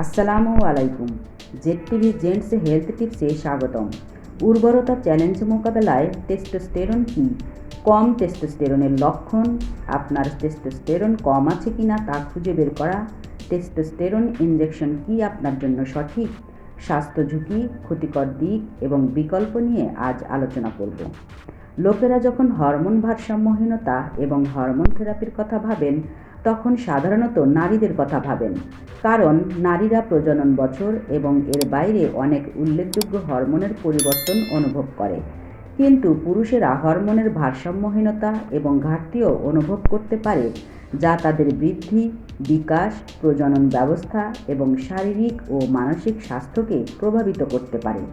আসসালামু আলাইকুম। Z TV gents health টিপসে স্বাগতম। উর্বরতা চ্যালেঞ্জ মোকাবেলায় টেস্টোস্টেরন কি? কম টেস্টোস্টেরনের লক্ষণ, আপনার টেস্টোস্টেরন কম আছে কিনা তা খুঁজে বের করা, টেস্টোস্টেরন ইনজেকশন কি আপনার জন্য সঠিক, স্বাস্থ্য ঝুঁকি, ক্ষতিকর দিক এবং বিকল্প নিয়ে আজ আলোচনা করব। লোকেরা যখন হরমোন ভারসাম্যহীনতা এবং হরমোন থেরাপির কথা ভাবেন তখন সাধারণত নারীদের কথা ভাবেন, কারণ নারীরা প্রজনন বছর এবং এর বাইরে অনেক উল্লেখযোগ্য হরমোনের পরিবর্তন অনুভব করে। কিন্তু পুরুষেরা হরমোনের ভারসাম্যহীনতা এবং ঘাটতিও অনুভব করতে পারে, যা তাদের বৃদ্ধি, বিকাশ, প্রজনন ব্যবস্থা এবং শারীরিক ও মানসিক স্বাস্থ্যকে প্রভাবিত করতে পারে।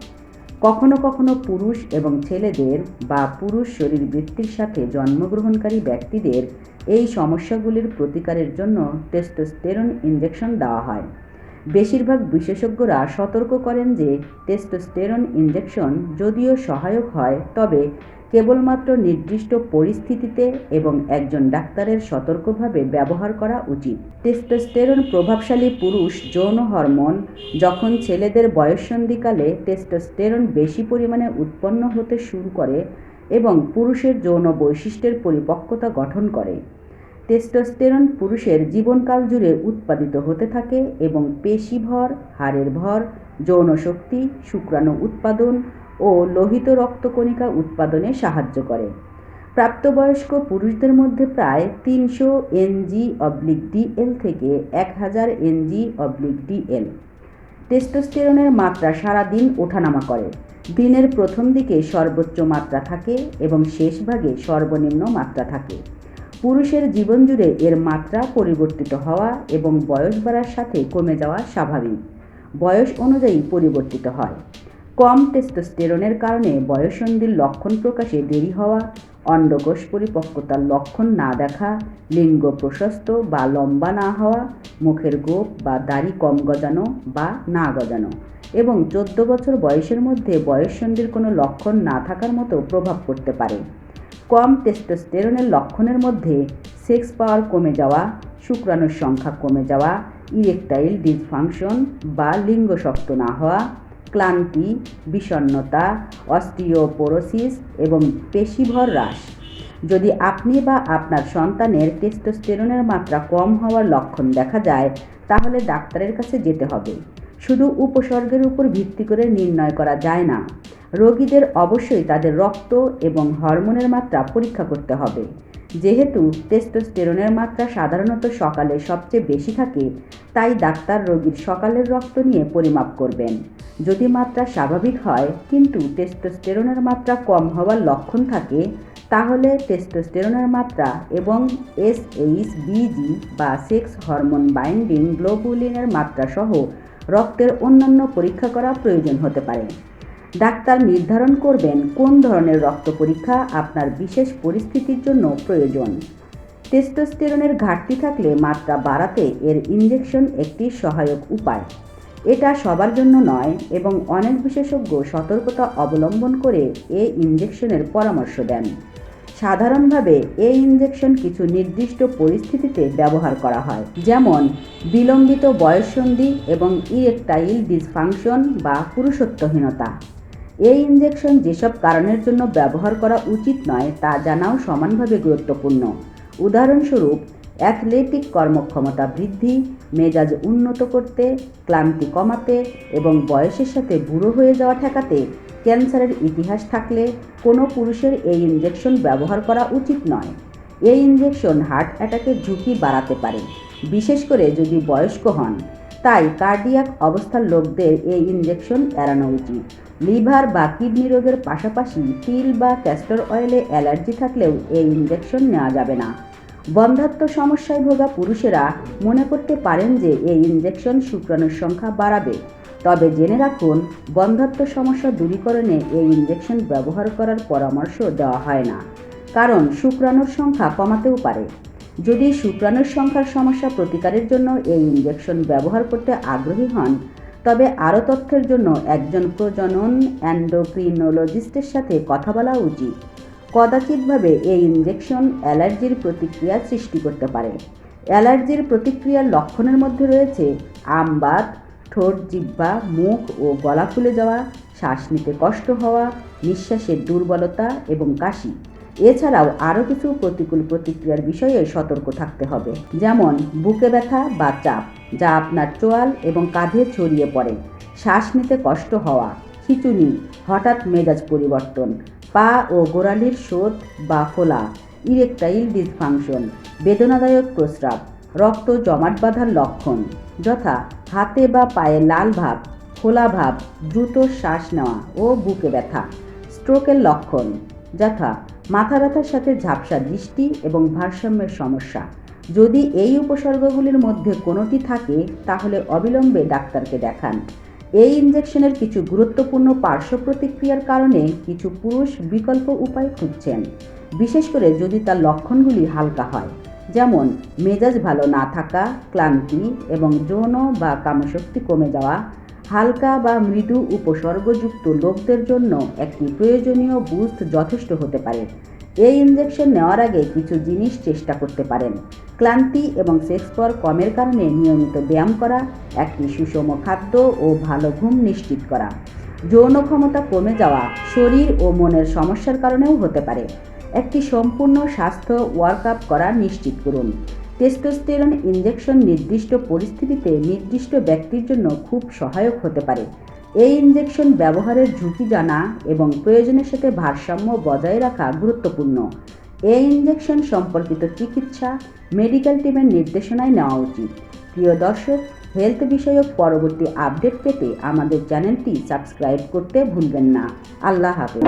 কখনো কখনো পুরুষ এবং ছেলেদের বা পুরুষ শরীরবৃত্তির সাথে জন্মগ্রহণকারী ব্যক্তিদের এই সমস্যাগুলির প্রতিকারের জন্য টেস্টোস্টেরন ইনজেকশন দেওয়া হয়। বেশিরভাগ বিশেষজ্ঞরা সতর্ক করেন যে টেস্টোস্টেরন ইনজেকশন যদিও সহায়ক হয়, তবে কেবলমাত্র নির্দিষ্ট পরিস্থিতিতে এবং একজন ডাক্তারের সতর্কভাবে ব্যবহার করা উচিত। টেস্টোস্টেরন প্রভাবশালী পুরুষ যৌন হরমোন। যখন ছেলেদের বয়ঃসন্ধিকালে টেস্টোস্টেরন বেশি পরিমাণে উৎপন্ন হতে শুরু করে এবং পুরুষের যৌন বৈশিষ্ট্যের পরিপক্কতা গঠন করে। টেস্টোস্টেরন পুরুষের জীবনকাল জুড়ে উৎপাদিত হতে থাকে এবং পেশি ভর, হাড়ের ভর, যৌন শক্তি, শুক্রাণু উৎপাদন ও লোহিত রক্তকণিকা উৎপাদনে সাহায্য করে। প্রাপ্তবয়স্ক পুরুষদের মধ্যে প্রায় 300 NG/DL থেকে 1000 NG/DL টেস্টোস্টেরনের মাত্রা সারা দিন ওঠানামা করে। দিনের প্রথম দিকে সর্বোচ্চ মাত্রা থাকে এবং শেষ ভাগে সর্বনিম্ন মাত্রা থাকে। পুরুষের জীবন জুড়ে এর মাত্রা পরিবর্তিত হওয়া এবং বয়স বাড়ার সাথে কমে যাওয়া স্বাভাবিক। বয়স অনুযায়ী পরিবর্তিত হয়। কম টেস্টোস্টেরনের কারণে বয়ঃসন্ধির লক্ষণ প্রকাশে দেরি হওয়া, অন্ডকোষ পরিপক্কতার লক্ষণ না দেখা, লিঙ্গ প্রশস্ত বা লম্বা না হওয়া, মুখের গোঁফ বা দাড়ি কম গজানো বা না গজানো এবং 14 বছর বয়সের মধ্যে বয়ঃসন্ধির কোনো লক্ষণ না থাকার মতো প্রভাব পড়তে পারে। কম টেস্টোস্টেরনের লক্ষণের মধ্যে সেক্স পাওয়ার কমে যাওয়া, শুক্রাণুর সংখ্যা কমে যাওয়া, ইরেকটাইল ডিসফাংশন বা লিঙ্গ শক্ত না হওয়া, ক্লান্তি, বিষণ্ণতা, অস্টিওপোরোসিস এবং পেশিভর হ্রাস। যদি আপনি বা আপনার সন্তানের টেস্টোস্টেরনের মাত্রা কম হওয়ার লক্ষণ দেখা যায়, তাহলে ডাক্তারের কাছে যেতে হবে। শুধু উপসর্গের উপর ভিত্তি করে নির্ণয় করা যায় না। রোগীদের অবশ্যই তাদের রক্ত এবং হরমোনের মাত্রা পরীক্ষা করতে হবে। যেহেতু টেস্টোস্টেরনের মাত্রা সাধারণত সকালে সবচেয়ে বেশি থাকে, তাই ডাক্তার রোগীর সকালের রক্ত নিয়ে পরিমাপ করবেন। যদি মাত্রা স্বাভাবিক হয় কিন্তু টেস্টোস্টেরনের মাত্রা কম হওয়ার লক্ষণ থাকে, তাহলে টেস্টোস্টেরনের মাত্রা এবং SHBG বা সেক্স হরমোন বাইন্ডিং গ্লোবুলিনের মাত্রা সহ রক্তের অন্যান্য পরীক্ষা করা প্রয়োজন হতে পারে। ডাক্তার নির্ধারণ করবেন কোন ধরনের রক্ত পরীক্ষা আপনার বিশেষ পরিস্থিতির জন্য প্রয়োজন। টেস্টোস্টেরনের ঘাটতি থাকলে মাত্রা বাড়াতে এর ইনজেকশন একটি সহায়ক উপায়। এটা সবার জন্য নয় এবং অনেক বিশেষজ্ঞ সতর্কতা অবলম্বন করে এই ইনজেকশনের পরামর্শ দেন। সাধারণভাবে এই ইনজেকশন কিছু নির্দিষ্ট পরিস্থিতিতে ব্যবহার করা হয়, যেমন বিলম্বিত বয়ঃসন্ধি এবং ইরেকটাইল ডিসফাংশন বা পুরুষত্বহীনতা। এই ইনজেকশন যেসব কারণের জন্য ব্যবহার করা উচিত নয় তা জানাও সমানভাবে গুরুত্বপূর্ণ। উদাহরণস্বরূপ, অ্যাথলেটিক কর্মক্ষমতা বৃদ্ধি, মেজাজ উন্নত করতে, ক্লান্তি কমাতে এবং বয়সের সাথে বুড়ো হয়ে যাওয়া ঠেকাতে। ক্যান্সারের ইতিহাস থাকলে কোনো পুরুষের এই ইনজেকশন ব্যবহার করা উচিত নয়। এই ইনজেকশন হার্ট অ্যাটাকের ঝুঁকি বাড়াতে পারে, বিশেষ করে যদি বয়স্ক হন। তাই কার্ডিয়াক অবস্থার লোকদের এই ইনজেকশন এড়ানো উচিত। লিভার বা কিডনি রোগের পাশাপাশি তিল বা ক্যাস্টর অয়েলে অ্যালার্জি থাকলেও এই ইনজেকশন নেওয়া যাবে না। বন্ধ্যাত্ব সমস্যায় ভোগা পুরুষেরা মনে করতে পারেন যে এই ইনজেকশন শুক্রাণুর সংখ্যা বাড়াবে, তবে জেনে রাখুন, বন্ধ্যাত্ব সমস্যা দূরীকরণে এই ইনজেকশন ব্যবহার করার পরামর্শ দেওয়া হয় না, কারণ শুক্রাণুর সংখ্যা কমাতেও পারে। যদি শুক্রাণুর সংখ্যার সমস্যা প্রতিকারের জন্য এই ইনজেকশন ব্যবহার করতে আগ্রহী হন, তবে আরও তথ্যের জন্য একজন প্রজনন এন্ডোক্রিনোলজিস্টের সাথে কথা বলা উচিত। কদাচিৎভাবে এই ইনজেকশন অ্যালার্জির প্রতিক্রিয়া সৃষ্টি করতে পারে। অ্যালার্জির প্রতিক্রিয়ার লক্ষণের মধ্যে রয়েছে আমবাত, ঠোঁট, জিহ্বা, মুখ ও গলা ফুলে যাওয়া, শ্বাস নিতে কষ্ট হওয়া, নিঃশ্বাসের দুর্বলতা এবং কাশি। এছাড়াও আরও কিছু প্রতিকূল প্রতিক্রিয়ার বিষয়ে সতর্ক থাকতে হবে, যেমন বুকে ব্যথা বা চাপ যা আপনার চোয়াল এবং কাঁধে ছড়িয়ে পড়ে, শ্বাস নিতে কষ্ট হওয়া, খিঁচুনি, হঠাৎ মেজাজ পরিবর্তন, পা ও গোড়ালির শোথ বা ফোলা, ইরেকটাইল ডিসফাংশন, বেদনাদায়ক প্রস্রাব, রক্ত জমাট বাঁধার লক্ষণ যথা হাতে বা পায়ে লাল ভাব, ফোলা ভাব, দ্রুত শ্বাস নেওয়া ও বুকে ব্যথা, স্ট্রোকের লক্ষণ যথা মাথা ব্যথার সাথে ঝাপসা দৃষ্টি এবং ভারসাম্যের সমস্যা। যদি এই উপসর্গগুলির মধ্যে কোনোটি থাকে তাহলে অবিলম্বে ডাক্তারকে দেখান। এই ইনজেকশনের কিছু গুরুত্বপূর্ণ পার্শ্ব প্রতিক্রিয়ার কারণে কিছু পুরুষ বিকল্প উপায় খুঁজছেন, বিশেষ করে যদি তার লক্ষণগুলি হালকা হয়, যেমন মেজাজ ভালো না থাকা, ক্লান্তি এবং যৌন বা কামশক্তি কমে যাওয়া। হালকা বা মৃদু উপসর্গযুক্ত লোকদের জন্য একটি প্রয়োজনীয় বুস্ট যথেষ্ট হতে পারে। এই ইনজেকশন নেওয়ার আগে কিছু জিনিস চেষ্টা করতে পারেন। ক্লান্তি এবং সেক্স পাওয়ার কমের কারণে নিয়মিত ব্যায়াম করা, একটি সুষম খাদ্য ও ভালো ঘুম নিশ্চিত করা। যৌন ক্ষমতা কমে যাওয়া শরীর ও মনের সমস্যার কারণেও হতে পারে। একটি সম্পূর্ণ স্বাস্থ্য ওয়ার্কআপ করা নিশ্চিত করুন। টেস্টোস্টেরন ইনজেকশন নির্দিষ্ট পরিস্থিতিতে নির্দিষ্ট ব্যক্তির জন্য খুব সহায়ক হতে পারে। এই ইনজেকশন ব্যবহারের ঝুঁকি জানা এবং প্রয়োজনের সাথে ভারসাম্য বজায় রাখা গুরুত্বপূর্ণ। এই ইনজেকশন সম্পর্কিত চিকিৎসা মেডিকেল টিমের নির্দেশনায় নেওয়া উচিত। প্রিয় দর্শক, হেলথ বিষয়ক পরবর্তী আপডেট পেতে আমাদের চ্যানেলটি সাবস্ক্রাইব করতে ভুলবেন না। আল্লাহ হাফেজ।